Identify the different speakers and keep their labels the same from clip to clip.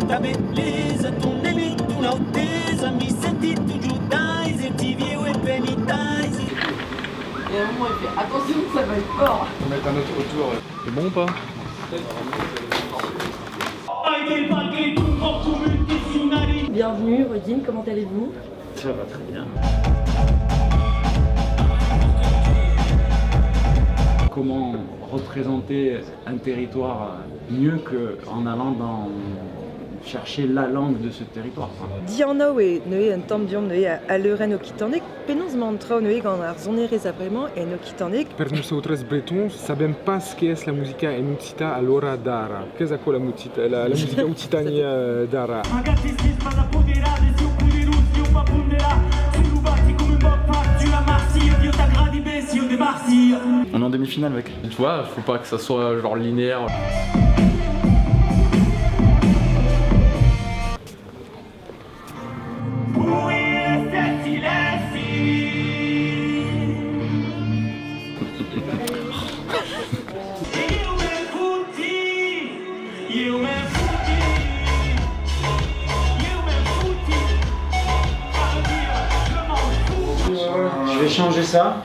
Speaker 1: tua beleza, tu nemi, tu l'altezza, mi senti tu giù dai, se ti vivo e penitai.
Speaker 2: Et à un moment, il fait attention, ça va être fort.
Speaker 3: On va mettre un autre autour.
Speaker 4: C'est bon ou pas?
Speaker 2: Bienvenue, Rodine, comment allez-vous?
Speaker 4: Ça va très bien. Comment représenter un territoire mieux qu'en allant chercher la langue de ce territoire?
Speaker 2: Dianoe noe un tambion noe a leuren okitanek, penons mantra noe gant ar zonerez aprement en okitanek.
Speaker 3: Per nous autres bretons, sabem pas che es la musica en ucita allora dara. Che è la musica? La musica ucitania dara.
Speaker 1: Magari si spada poderare, si oppure russi, un papunderà, si rubati come un baffa, la marsia, Dio t'aggradi bessi, io de marsia.
Speaker 4: On est en demi-finale, mec. Tu vois, faut pas que ça soit genre linéaire.
Speaker 5: Je vais changer ça.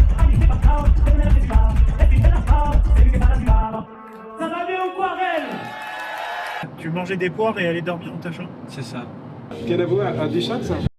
Speaker 1: Ça va bien ou quoi, Rennes?
Speaker 6: Tu mangeais des poires et allais dormir dans ta chambre?
Speaker 4: C'est ça.
Speaker 3: Che lavora a Deschamps?